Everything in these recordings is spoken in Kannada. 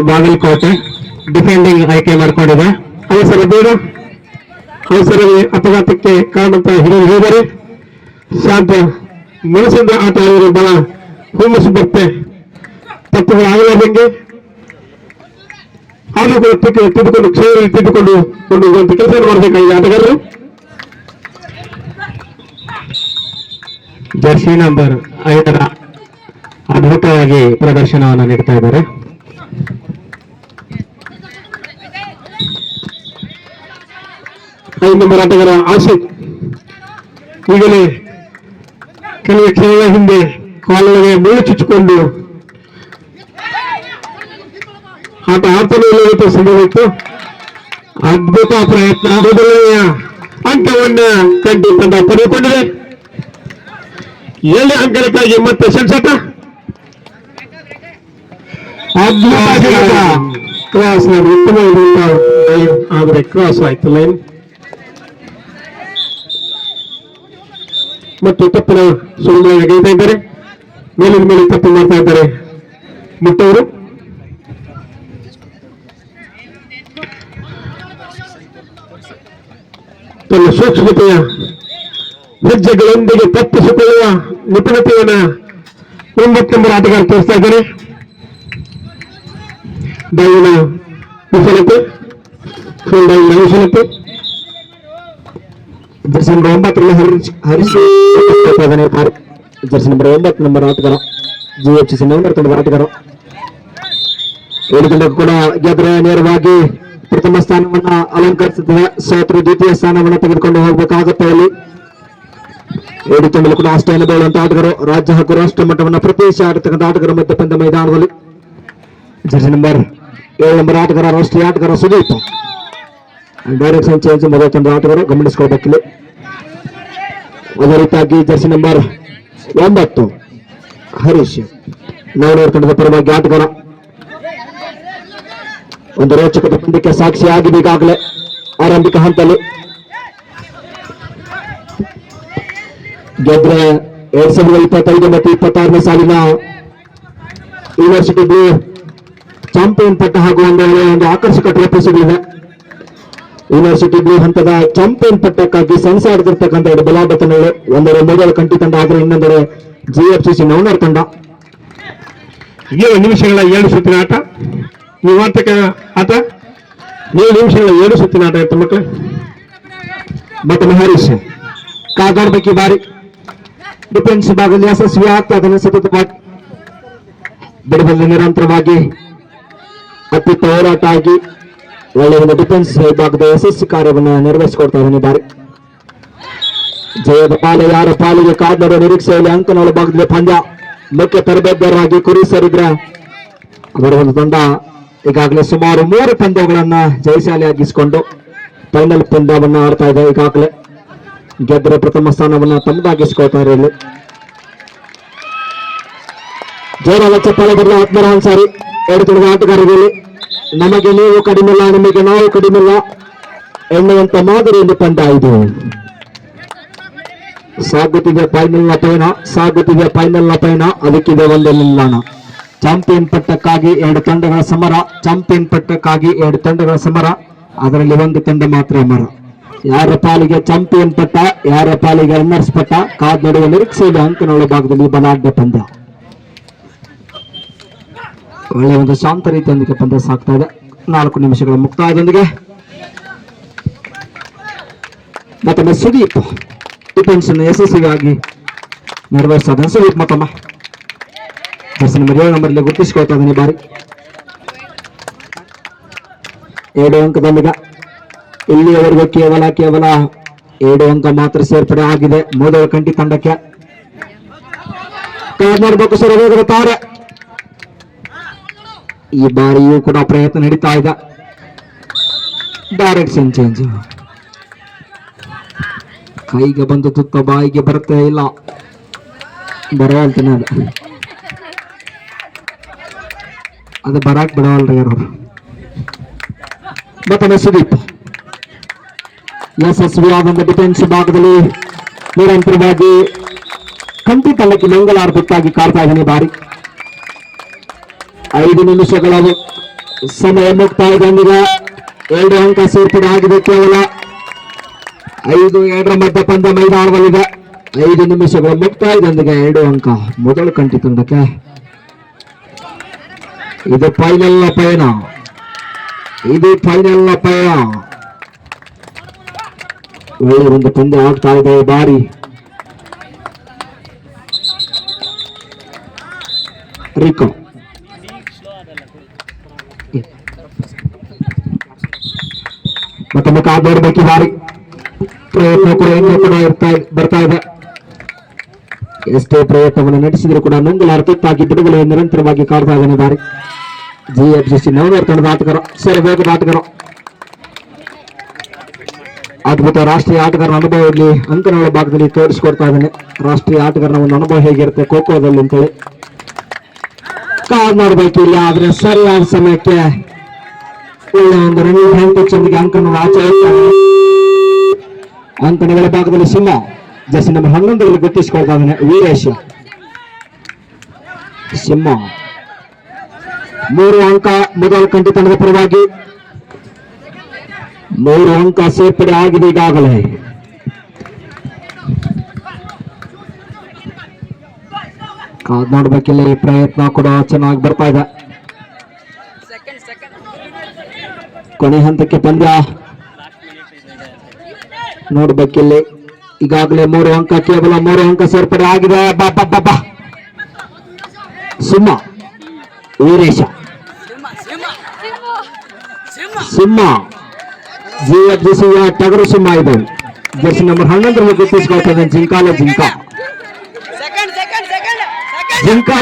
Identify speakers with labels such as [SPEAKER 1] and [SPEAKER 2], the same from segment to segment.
[SPEAKER 1] ಬಾಗಲಕೋಟೆ ಡಿಫೆಂಡಿಂಗ್ ಆಯ್ಕೆ ಮಾಡಿಕೊಂಡಿದೆ. ಅವಸರ ಬೇಡ, ಅವಸರವೇ ಅಪಘಾತಕ್ಕೆ ಕಾರಣಂತ ಹಿರಿಯ ಹೋದರೆ ಶಾಂತ ಮನಸ್ಸಿಂದ ಆಟ ಆಡಿದರೆ ಬಹಳ ಹುಮ್ಮಸ್ಸು ಬರುತ್ತೆ. ತಪ್ಪುಗಳಾಗಲಾರ್ದಂಗೆ ಆದರೂ ಕೂಡ ತಿದ್ದುಕೊಂಡು ಕ್ಷೇತ್ರದಲ್ಲಿ ತಿದ್ದುಕೊಂಡು ಹೋಗುವಂತ ಕೆಲಸ ಮಾಡಬೇಕಾಗಿದೆ ಆಟಗಾರರು. ಜರ್ಸಿ ನಂಬರ್ 5 ಅದ್ಭುತವಾಗಿ ಪ್ರದರ್ಶನವನ್ನು ನೀಡ್ತಾ ಇದ್ದಾರೆ. ನಂಬರ್ ಆಟಗಾರ ಆಶಿಕ್ ಈಗಲೇ ಕೆಲವು ಕ್ಷಣಗಳ ಹಿಂದೆ ಕಾಲೊಳಗೆ ಮುಳ್ಳು ಚುಚ್ಚಿಕೊಂಡು ಆಟ ಆಡ್ತಾನೆ ಇಲ್ಲ ಸಂಭವಿತ್ತು. ಅದ್ಭುತ ಪ್ರಯತ್ನ, ಮೊದಲನೆಯ ಅಂಕವನ್ನು ಕಂಡು ತಂಡ ಪಡೆದುಕೊಂಡಿದೆ. 7 ಅಂಕಕ್ಕಾಗಿ ಮತ್ತೆ ಸೆನ್ಸೆಟ್ ಕ್ರಾಸ್ ಉತ್ತಮ ಆದರೆ ಕ್ರಾಸ್ ಆಯ್ತು ಲೈನ್ ಮತ್ತು ತಪ್ಪಿನ ಸುಳ್ಳು ಗೈತಾ ಇದ್ದಾರೆ. ಮೇಲಿನ ಮೇಲೆ ತಪ್ಪು ಮಾಡ್ತಾ ಇದ್ದಾರೆ ಮುಟ್ಟವರು. ತನ್ನ ಸೂಕ್ಷ್ಮತೆಯ ಹೆಜ್ಜೆಗಳೊಂದಿಗೆ ತಪ್ಪಿಸಿಕೊಳ್ಳುವ ನಿಪುಣತೆಯನ್ನು 9 ನಂಬರ್ ಆಟಗಾರ ತೋರಿಸ್ತಾ ಇದ್ದಾರೆ. ಡೈವಿನ ವಿಫಲತೆ, ವಿಫಲತೆ. Jersey number 9 Harish jersey number 9 number ಆಟಗಾರ ಜಿಎಫ್ಸಿ ನವನರ್ ತಂಡದ ಆಟಗಾರ. 7 ತಂಡಕ್ಕೂ ಕೂಡ ಗೆದ್ರೆ ನೇರವಾಗಿ ಪ್ರಥಮ ಸ್ಥಾನವನ್ನ ಅಲಂಕರಿಸುತ್ತದೆ. ಸೋತರು ದ್ವಿತೀಯ ಸ್ಥಾನವನ್ನು ತೆಗೆದುಕೊಂಡು ಹೋಗಬೇಕಾಗುತ್ತೆ. ಇಲ್ಲಿ 7 ತಂಡಗಳು ಕೂಡ ಅಷ್ಟೇ ಅನುಭವಿಸುವಂತಹ ಆಟಗಾರರು. ರಾಜ್ಯ ಹಾಗೂ ರಾಷ್ಟ್ರ ಮಟ್ಟವನ್ನು ಪ್ರತಿಷ್ಠೆ ಆಡತಕ್ಕಂಥ ಆಟಗಾರ ಮಧ್ಯಪಂದ್ಯ ಮೈದಾನದಲ್ಲಿ. ಜರ್ಸಿ ನಂಬರ್ 7 ನಂಬರ್ ಆಟಗಾರ ರಾಷ್ಟ್ರೀಯ ಆಟಗಾರ ಸುದೀಪ್. ಡೈರೆಕ್ಷನ್ ಚೇಂಜ್ ಮೊದಲ ತಂಡ ಆಟಗಾರರು ಗಮನಿಸಿಕೊಳ್ಬೇಕಿಲ್ಲ. ಅದೇ ರೀತಿಯಾಗಿ ಜರ್ಸಿ ನಂಬರ್ 9 ಹರೀಶ್ ನವನೂರು ತಂಡದ ಪರವಾಗಿ ಆಟಗಾರ. ಒಂದು ರೋಚಕ ಪಂದ್ಯಕ್ಕೆ ಸಾಕ್ಷಿಯಾಗಿದೆ ಈಗಾಗಲೇ ಆರಂಭಿಕ ಹಂತದಲ್ಲಿ. ಗೆದ್ರೆ 2025 ಮತ್ತು 26ನೇ ಸಾಲಿನ ಯೂನಿವರ್ಸಿಟಿ ಬ್ಲೂ ಚಾಂಪಿಯನ್ ಪಟ್ಟ ಹಾಗೂ ಒಂದು ಆಕರ್ಷಕ ಟ್ರೋಫಿಗಳಿವೆ. ಯೂನಿವರ್ಸಿಟಿ ಬ್ಲೂ ಹಂತದ ಚಾಂಪಿಯನ್ ಪಟ್ಟಕ್ಕಾಗಿ ಸೆಣಸಾಡ್ತಿರ್ತಕ್ಕಂಥ 2 ಬಲಾಢ್ಯ ತಂಡಗಳು. ಒಂದೆಡೆ ಮೊದಲ ಕಂಠಿ ತಂಡ ಆದರೆ ಇನ್ನೊಂದೆಡೆ ಜಿಎಫ್ಸಿಸಿ ನವನರ್ ತಂಡ. 7 ನಿಮಿಷಗಳ 7 ಸುತ್ತಿನ ಆಟ. ಈ ವಾರ್ತಕ ಆಟ 7 ನಿಮಿಷಗಳ 7 ಸುತ್ತಿನ ಆಟ ಇತ್ತು ಮಕ್ಕಳು. ಮತ್ತೆ ಹರೀಶ್ ಕಾಗಾಡ್ಬೇಕಿ ಬಾರಿ ಡಿಫೆನ್ಸ್ ಭಾಗದಲ್ಲಿ ಯಶಸ್ವಿ ಆಗ್ತಾ ಅದನ್ನು ಸತತವಾಗಿ ಬಿಡದಲ್ಲಿ ನಿರಂತರವಾಗಿ ಅತ್ಯುತ್ತಮ ಹೋರಾಟ ಆಗಿ ಒಳ್ಳೆಯ ಒಂದು ಡಿಫೆನ್ಸ್ ವಿಭಾಗದ ಯಶಸ್ವಿ ಕಾರ್ಯವನ್ನು ನಿರ್ವಹಿಸಿಕೊಡ್ತಾ ಇದ್ದಾನೆ ಬಾರಿ. ಜಯದ ಪಾಲು ಯಾರ ಪಾಲಿಗೆ ಕಾದ್ನೋಡುವ ನಿರೀಕ್ಷೆಯಲ್ಲಿ ಅಂಕನೊಳ ಭಾಗದಲ್ಲಿ ಪಂದ್ಯ. ಮುಖ್ಯ ತರಬೇತುದಾರರಾಗಿ ಕುರಿಸರಿದ್ರ ಅವರ ಒಂದು ತಂಡ ಈಗಾಗಲೇ ಸುಮಾರು 3 ಪಂದ್ಯಗಳನ್ನ ಜಯಶಾಲಿಯಾಗಿಸಿಕೊಂಡು ಫೈನಲ್ ಪಂದ್ಯವನ್ನ ಆಡ್ತಾ ಇದೆ. ಈಗಾಗಲೇ ಗೆದ್ದರ ಪ್ರಥಮ ಸ್ಥಾನವನ್ನ ತಮ್ಮದಾಗಿಸಿಕೊಳ್ತಾ ಇರಲಿ. ಜೋರಾದ ಚಪ್ಪಾಳೆ ಬರಲು ಆತ್ಮರ ಅನ್ಸಾರಿ 2 ತಂಡದ ಆಟಗಾರರಲ್ಲಿ. ನಮಗೆ ನೀವು ಕಡಿಮೆಲ್ಲ, ನಿಮಗೆ ನಾವು ಕಡಿಮೆಲ್ಲ ಎನ್ನುವಂತ ಮಾದರಿಯಲ್ಲಿ ಪಂದ್ಯ ಇದು. ಸಾಗುತ್ತಿದೆ ಫೈನಲ್ನ ಪಯಣ, ಸಾಗುತ್ತಿದೆ ಫೈನಲ್ನ ಪಯಣ. ಅದಕ್ಕಿದೆ ಒಂದೇ ನಿಲ್ದಾಣ. ಚಾಂಪಿಯನ್ ಪಟ್ಟಕ್ಕಾಗಿ 2 ತಂಡಗಳ ಸಮರ. ಚಾಂಪಿಯನ್ ಪಟ್ಟಕ್ಕಾಗಿ 2 ತಂಡಗಳ ಸಮರ. ಅದರಲ್ಲಿ ಒಂದು ತಂಡ ಮಾತ್ರ ಮರ. ಯಾರ ಪಾಲಿಗೆ ಚಾಂಪಿಯನ್ ಪಟ್ಟ, ಯಾರ ಪಾಲಿಗೆ ರನ್ನರ್ಸ್ ಪಟ್ಟ ಕಾದ್ ನಡುವೆ ನಿರೀಕ್ಷೆಯಲ್ಲಿ ಅಂಕನೊಳ ಭಾಗದಲ್ಲಿ ಬಲಾಢ್ಯ ಪಂದ್ಯ. ಒಳ್ಳೆಯ ಒಂದು ಶಾಂತ ರೀತಿಯೊಂದಿಗೆ ಪಂದ್ಯ ಸಾಗ್ತಾ ಇದೆ. 4 ನಿಮಿಷಗಳ ಮುಕ್ತಾಯದೊಂದಿಗೆ ಮತ್ತೊಮ್ಮೆ ಸುದೀಪ್ ಡಿಫೆನ್ಸ್ ಯಶಸ್ವಿಯಾಗಿ ನಿರ್ವಹಿಸ್ತಾ ಸುದೀಪ್ ಮತ್ತೊಮ್ಮೆ ಜರ್ಸಿ ನಂಬರ್ 7 ನಂಬರ್ಲಿ ಗುರುತಿಸಿಕೊಳ್ತಾ ಇದ್ದಾನೆ ಬಾರಿ. 7 ಅಂಕದೊಂದಿಗೆ ಇಲ್ಲಿಯವರೆಗೂ ಕೇವಲ 7 ಅಂಕ ಮಾತ್ರ ಸೇರ್ಪಡೆ ಆಗಿದೆ ಮೊದಲ ಕಂಠಿ ತಂಡಕ್ಕೆ. ನೋಡಬೇಕು ಸರ್ ವೇಗದ ತಾರೆ. ಈ ಬಾರಿಯೂ ಕೂಡ ಪ್ರಯತ್ನ ನಡೀತಾ ಇದೆ. Direction change. ಕೈಗೆ ಬಂದು ತುತ್ತ ಬಾಯಿಗೆ ಬರುತ್ತೆ ಇಲ್ಲ ಬರವಲ್ತೇನೆ ಅದು ಬರಾಕ್ ಬಿಡವಲ್ರಿ ಅವರು. ಮತ್ತೊಮ್ಮೆ ಸುದೀಪ್ ಯಶಸ್ವಿಯಾದಂತ ಡಿಫೆನ್ಸ್ ಭಾಗದಲ್ಲಿ ನಿರಂತರವಾಗಿ ಕಂಠಿ ತಳ್ಳಕ್ಕೆ ಮಂಗಲಾರ್ಭಕ್ಕಾಗಿ ಕಾಡ್ತಾ ಇದ್ದಾನೆ ಬಾರಿ. 5 ನಿಮಿಷಗಳ ಸಮಯ ಮುಕ್ತಾಯದೊಂದಿಗೆ 2 ಅಂಕ ಸೇರ್ಪಡೆ ಆಗಿದೆ. ಕೇವಲ 5-2 ಮಧ್ಯ ಪಂದ್ಯ ಮೈದಾನದಲ್ಲಿದೆ. 5 ನಿಮಿಷಗಳ ಮುಕ್ತಾಯದೊಂದಿಗೆ 2 ಅಂಕ ಮೊದಲ ಕಂಟಿ ತಂಡಕ್ಕೆ. ಇದು ಫೈನಲ್ ಪಯಣ. ಒಳ್ಳೆ ಒಂದು ಪಂದ್ಯ ಆಗ್ತಾ ಇದೆ. ಬಾರಿ ರಿಕೋ ಮತ್ತೊಮ್ಮೆ ಕಾದಾಡಬೇಕಿದ್ದಾರೆ. ಪ್ರಯತ್ನ ಕೂಡ ಇನ್ನೂ ಕೂಡ ಬರ್ತಾ ಇದೆ. ಎಷ್ಟೇ ಪ್ರಯತ್ನವನ್ನು ನಡೆಸಿದ್ರು ಕೂಡ ನುಂಗಲಾರ ತುತ್ತಾಗಿ ಬಿಡುಗಡೆ ನಿರಂತರವಾಗಿ ಕಾಡ್ತಾ ಇದ್ದಾರೆ. GFGC ನವನೂರು ತಂಡದ ಆಟಗಾರ, ಸರಿ ವೇಗದ ಆಟಗಾರ, ಅದ್ಭುತ ರಾಷ್ಟ್ರೀಯ ಆಟಗಾರನ ಅನುಭವ ಇಲ್ಲಿ ಅಂಕನಗಳ ಭಾಗದಲ್ಲಿ ತೋರಿಸಿಕೊಡ್ತಾ ಇದ್ದಾನೆ. ರಾಷ್ಟ್ರೀಯ ಆಟಗಾರನ ಒಂದು ಅನುಭವ ಹೇಗಿರುತ್ತೆ ಖೋಖೋದಲ್ಲಿ ಅಂತೇಳಿ ಕಾದ್ ಮಾಡಬೇಕು ಇಲ್ಲ. ಆದ್ರೆ ಸರಿಯಾದ ಸಮಯಕ್ಕೆ ಒಳ್ಳೆ ಒಂದು ರನ್ನಿಂಗ್ ಹ್ಯಾಂಡ್ ಟಚ್ ಒಂದಿಗೆ ಅಂಕನ ಆಚೆ ಅಂಕನಗಳ ಭಾಗದಲ್ಲಿ ಸಿಂಹ ಜರ್ಸಿ ನಂಬರ್ 11 ಗುರುತಿಸಿಕೊಳ್ತಾ ಇದ್ದಾನೆ. ವೀರೇಶ್ ಸಿಂಹ 3 ಅಂಕ ಮೊದಲ ಕಂಟಿ ತಂಡದ ಪರವಾಗಿ. 3 ಅಂಕ ಸೇರ್ಪಡೆ ಆಗಿದೆ ಈಗಾಗಲೇ. ಕಾದ್ ನೋಡ್ಬೇಕಿಲ್ಲ. ಈ ಪ್ರಯತ್ನ ಕೂಡ ಚೆನ್ನಾಗಿ ಬರ್ತಾ ಇದೆ. ಕೊನೆ ಹಂತಕ್ಕೆ ಪಂದ್ಯ ನೋಡ್ಬೇಕಿಲ್ಲಿ. ಈಗಾಗಲೇ 3 ಅಂಕ, ಕೇವಲ 3 ಅಂಕ ಸೇರ್ಪಡೆ ಆಗಿದೆ. ಬಾಬಾ ಸಿಂಹ ವೀರೇಶ ಸಿಂಹ GFGCಯ ಟಗರು ಸಿಂಹ ಇದು. Jersey number 11 ಗುರುತಿಸಿಕೊಳ್ತಾನೆ. ಜಿಂಕ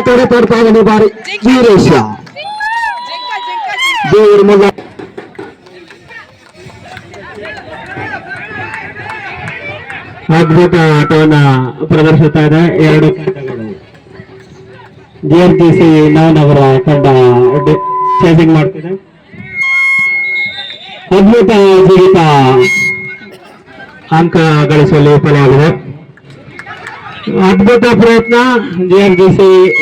[SPEAKER 1] ತೋಡ್ತಾ ಇದ್ದಾನೆ ಬಾರಿ ವೀರೇಶ. ದೇವರ ಮೊದಲ ಅದ್ಭುತ ಆಟವನ್ನ ಪ್ರದರ್ಶಿಸ್ತಾ ಇದೆ. 2 ತಂಡಗಳು. GFGC ನವನಗರ ತಂಡ ಚೇಸಿಂಗ್ ಮಾಡ್ತಿದೆ. ಅದ್ಭುತ ಜಿಗಿತ ಅಂಕ ಗಳಿಸುವಲ್ಲಿ ವಿಫಲವಾಗಿದೆ. ಅದ್ಭುತ ಪ್ರಯತ್ನ GFGC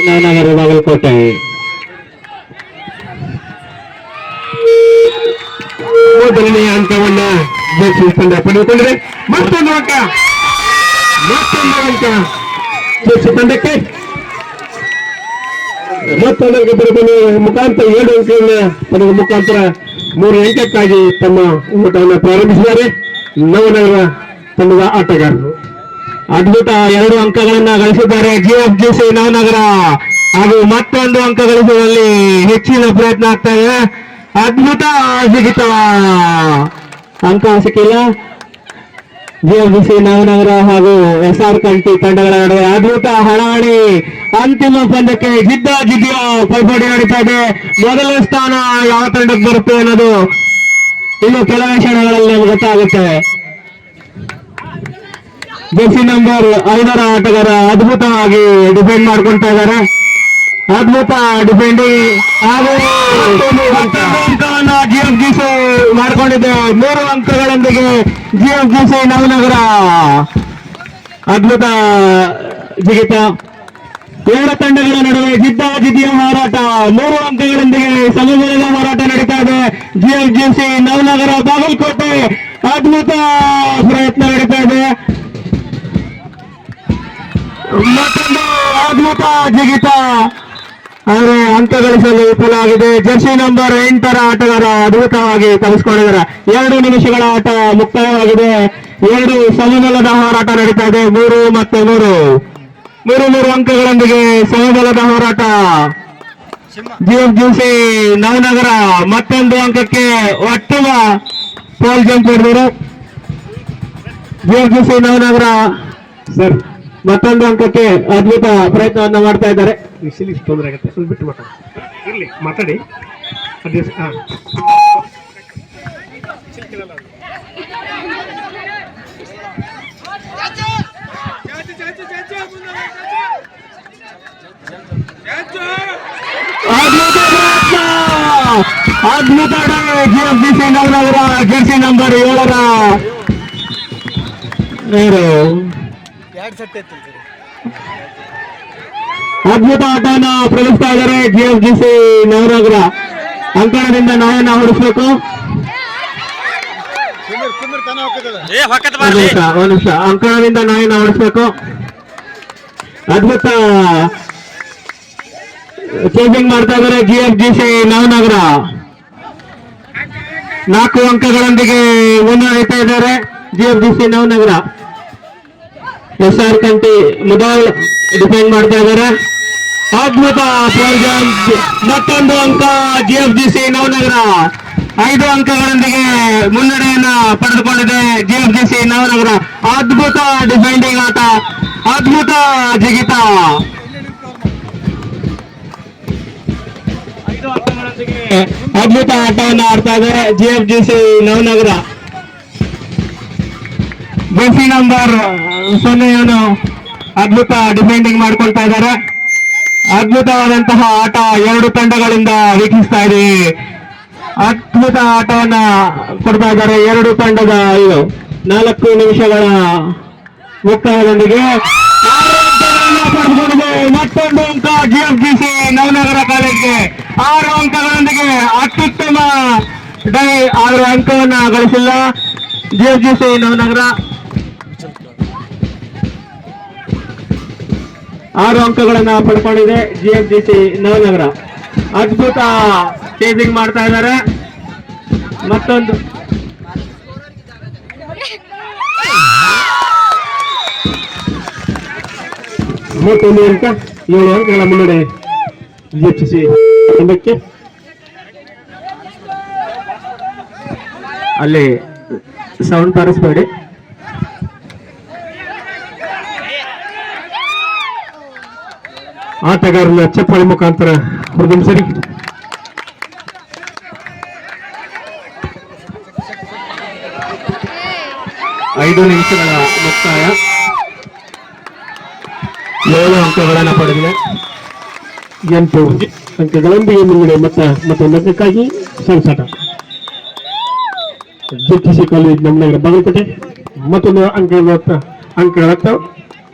[SPEAKER 1] ನವನಗರ ಬಾಗಲಕೋಟೆ. ಮೊದಲನೆಯ ಅಂಕವನ್ನ GFGC ತಂಡ ಪಡೆದುಕೊಂಡಿದೆ. ಮತ್ತೊಂದು ಅಂಕ GFGC ತಂಡಕ್ಕೆ. ಮತ್ತೊಂದಕ್ಕೆ ಪಡೆದುಕೊಳ್ಳುವ ಮುಖಾಂತರ 7 ಅಂಕಗಳನ್ನ ಪಡೆದ ಮುಖಾಂತರ 3 ಅಂಕಕ್ಕಾಗಿ ತಮ್ಮ ಓಟವನ್ನು ಪ್ರಾರಂಭಿಸಿದ್ದಾರೆ ನವನಗರ ತಂಡದ ಆಟಗಾರರು. ಅದ್ಭುತ 2 ಅಂಕಗಳನ್ನ ಗಳಿಸಿದ್ದಾರೆ GFGC ನವನಗರ. ಹಾಗೂ ಮತ್ತೊಂದು ಅಂಕ ಗಳಿಸುವಲ್ಲಿ ಹೆಚ್ಚಿನ ಪ್ರಯತ್ನ ಆಗ್ತಾ ಇದೆ. ಅದ್ಭುತ ಜಿಗಿತ ಅಂಕ ಸಿಕ್ಕಿಲ್ಲ. GFGC ನವನಗರ ಹಾಗೂ SR ಕಂಟಿ ತಂಡಗಳ ನಡುವೆ ಅದ್ಭುತ ಹಣಾಹಣಿ. ಅಂತಿಮ ಪಂದ್ಯಕ್ಕೆ ಜಿದ್ದಿಯ ಪೈಪೋಟಿ ನಡೀತಾ ಇದೆ. ಮೊದಲ ಸ್ಥಾನ ಯಾವ ತಂಡಕ್ಕೆ ಬರುತ್ತೆ ಅನ್ನೋದು ಇನ್ನು ಕೆಲವೇ ಕ್ಷಣಗಳಲ್ಲಿ ಗೊತ್ತಾಗುತ್ತೆ. ಜರ್ಸಿ ನಂಬರ್ 5 ಆಟಗಾರ ಅದ್ಭುತವಾಗಿ ಡಿಫೆಂಡ್ ಮಾಡ್ಕೊಳ್ತಾ ಇದ್ದಾರೆ. ಅದ್ಭುತ ಡಿಫೆಂಡಿಂಗ್ ಹಾಗೂ ಅಂಕವನ್ನ GFGC ಮಾಡಿಕೊಂಡಿದೆ. 3 ಅಂಕಗಳೊಂದಿಗೆ GFGC ನವನಗರ. ಅದ್ಭುತ ಜಿಗಿತ. 2 ತಂಡಗಳ ನಡುವೆ ಜಿದ್ದಿಯ ಹೋರಾಟ. 3 ಅಂಕಗಳೊಂದಿಗೆ ಸಮಬಲದ ಹೋರಾಟ ನಡೀತಾ ಇದೆ. GFGC ನವನಗರ ಬಾಗಲಕೋಟೆ. ಅದ್ಭುತ ಪ್ರಯತ್ನ ನಡೀತಾ ಇದೆ. ಮತ್ತೊಂದು ಅದ್ಭುತ ಜಿಗಿತ, ಆದರೆ ಅಂಕ ಗಳಿಸಲು ವಿಫಲ ಆಗಿದೆ. ಜರ್ಸಿ ನಂಬರ್ 8 ಆಟಗಾರ ಅದ್ಭುತವಾಗಿ ತಪ್ಪಿಸಿಕೊಂಡಿದ್ದಾರೆ. 2 ನಿಮಿಷಗಳ ಆಟ ಮುಕ್ತಾಯವಾಗಿದೆ. 2 ಸಮಬಲದ ಹೋರಾಟ ನಡೀತಾ ಇದೆ. 3 ಮತ್ತು 3 ಅಂಕಗಳೊಂದಿಗೆ ಸಮಬಲದ ಹೋರಾಟ. GFGC ನವನಗರ ಮತ್ತೊಂದು ಅಂಕಕ್ಕೆ ಒಟ್ಟುವ ಪೋಲ್ ಜಂಪ್ ಮಾಡಿದರು. GFGC ನವನಗರ ಸರ್ ಮತ್ತೊಂದು ಅಂಕಕ್ಕೆ ಅದ್ಭುತ ಪ್ರಯತ್ನವನ್ನ ಮಾಡ್ತಾ ಇದ್ದಾರೆ. ತೊಂದರೆ ಆಗುತ್ತೆ, ಸ್ವಲ್ಪ ಬಿಟ್ಟು ಇರ್ಲಿ ಮಾತಾಡಿ. ಅದ್ಭುತ GFGC Navanagar Jersey number 7 2 set ಅದ್ಭುತ ಆಟವನ್ನು ಪ್ರದರ್ಶಿಸ್ತಾ ಇದ್ದಾರೆ GFGC ನವನಗರ. ಅಂಕಣದಿಂದ ನಾಯನ್ನ ಹೊಡಿಸ್ಬೇಕು. ಒಂದು ನಿಮಿಷ ಅಂಕಣದಿಂದ ನಾಯನ್ನ ಹೊಡಿಸ್ಬೇಕು. ಅದ್ಭುತ ಚೇಸಿಂಗ್ ಮಾಡ್ತಾ ಇದ್ದಾರೆ GFGC ನವನಗರ. 4 ಅಂಕಗಳೊಂದಿಗೆ ಮುನ್ನಡೆಯುತ್ತಾ ಇದ್ದಾರೆ GFGC ನವನಗರ. SR ಕಂಟಿ ಮೊದಲ್ ಡಿಫೆಂಡ್ ಮಾಡ್ತಾ ಇದ್ದಾರೆ. ಅದ್ಭುತ ಮತ್ತೊಂದು ಅಂಕ GFGC ನವನಗರ. 5 ಅಂಕಗಳೊಂದಿಗೆ ಮುನ್ನಡೆಯನ್ನ ಪಡೆದುಕೊಂಡಿದೆ GFGC ನವನಗರ. ಅದ್ಭುತ ಡಿಫೆಂಡಿಂಗ್ ಆಟ, ಅದ್ಭುತ ಜಿಗಿತ. 5 ಅಂಕಗಳೊಂದಿಗೆ ಅದ್ಭುತ ಆಟವನ್ನು ಆಡ್ತಾ ಇದ್ದಾರೆ GFGC ನವನಗರ. ಜೆಸಿ ನಂಬರ್ 0 ಅದ್ಭುತ ಡಿಫೆಂಡಿಂಗ್ ಮಾಡ್ಕೊಳ್ತಾ ಇದ್ದಾರೆ. ಅದ್ಭುತವಾದಂತಹ ಆಟ 2 ತಂಡಗಳಿಂದ ವೀಕ್ಷಿಸ್ತಾ ಇದ್ದೀವಿ. ಅದ್ಭುತ ಆಟವನ್ನ ಕೊಡ್ತಾ ಇದ್ದಾರೆ 2 ತಂಡದ 4 ನಿಮಿಷಗಳ ಮುಕ್ತಾಯದೊಂದಿಗೆ ಪಡೆದುಕೊಂಡಿದೆ. ಮತ್ತೊಂದು ಅಂಕ GFGC ನವನಗರ ಕಾಲೇಜ್ಗೆ. 6 ಅಂಕಗಳೊಂದಿಗೆ ಅತ್ಯುತ್ತಮ ಡೈ, ಆದರೂ ಅಂಕವನ್ನ ಗಳಿಸಿಲ್ಲ GFGC ನವನಗರ. 6 ಅಂಕಗಳನ್ನ ಪಡ್ಕೊಂಡಿದೆ GFGC ನವನಗರ. ಅದ್ಭುತ ಚೇಸಿಂಗ್ ಮಾಡ್ತಾ ಇದ್ದಾರೆ. ಮತ್ತೊಂದು ಅಂಕ 7 ಅಂಕಗಳ ಮುನ್ನಡೆ GFGC ತಂಡಕ್ಕೆ. ಅಲ್ಲಿ ಸೌಂಡ್ ತರಿಸಬೇಡಿ. ಆಟಗಾರನ ಚಪ್ಪಾಳೆ ಮುಖಾಂತರ ಹುರಿದುಂಬಿಸಿರಿ. ಐದು ನಿಮಿಷಗಳ ಮುಕ್ತಾಯ. 7 ಅಂಕಗಳನ್ನು ಪಡೆದಿದೆ. 8 ಅಂಕಗಳೊಂದಿಗೆ ಮುನ್ನಡೆ. ಮತ್ತೊಂದು ಅಂಕಕ್ಕಾಗಿ ಸಂಸಾಟ GFGC ಕಾಲೇಜ್ ನವನಗರ ಬಾಗಲಕೋಟೆ. ಮತ್ತೊಂದು ಅಂಕಗಳತ್ತ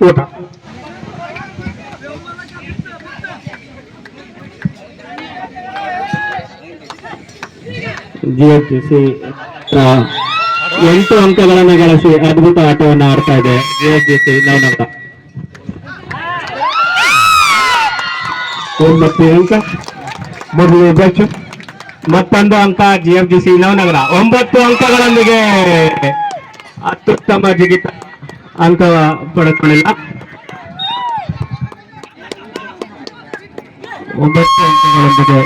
[SPEAKER 1] ಓಟ. GFGC 8 ಅಂಕಗಳನ್ನು ಗಳಿಸಿ ಅದ್ಭುತ ಆಟವನ್ನು ಆಡ್ತಾ ಇದೆ GFGC ನವನಗರ. 9 ಅಂಕ ಮೊದಲನೇ ಬ್ಯಾಚ್. ಮತ್ತೊಂದು ಅಂಕ GFGC ನವನಗರ. 9 ಅಂಕಗಳೊಂದಿಗೆ ಅತ್ಯುತ್ತಮ ಜಿಗಿತ, ಅಂಕ ಪಡೆದುಕೊಂಡಿಲ್ಲ. 9 ಅಂಕಗಳೊಂದಿಗೆ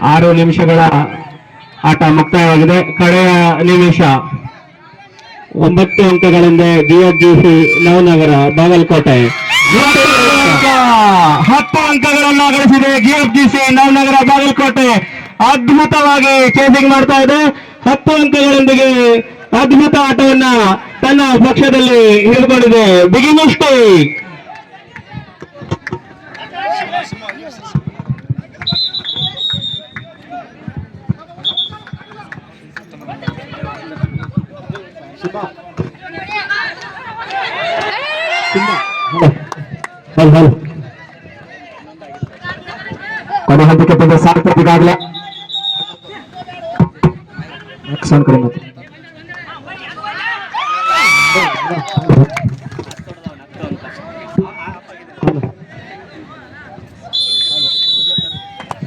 [SPEAKER 1] 6 ನಿಮಿಷಗಳ ಆಟ ಮುಕ್ತಾಯವಾಗಿದೆ. ಕಡೆಯ ನಿಮಿಷ 9 ಅಂಕಗಳಿಂದ GFGC ನವನಗರ ಬಾಗಲಕೋಟೆ. 10 ಅಂಕಗಳನ್ನು ಗಳಿಸಿದೆ GFGC ನವನಗರ ಬಾಗಲಕೋಟೆ. ಅದ್ಭುತವಾಗಿ ಚೇಸಿಂಗ್ ಮಾಡ್ತಾ ಇದೆ. 10 ಅಂಕಗಳೊಂದಿಗೆ ಅದ್ಭುತ ಆಟವನ್ನ ತನ್ನ ಪಕ್ಷದಲ್ಲಿ ಹಿಡಿದುಕೊಂಡಿದೆ. ಬಿಗಿ ಮಿಸ್ಟೇಕ್. ಕೊನೆ ಹಂತಕ್ಕೆ ಬಂದ ಸಾರ್ಥಕ ಈಗಾಗಲೇ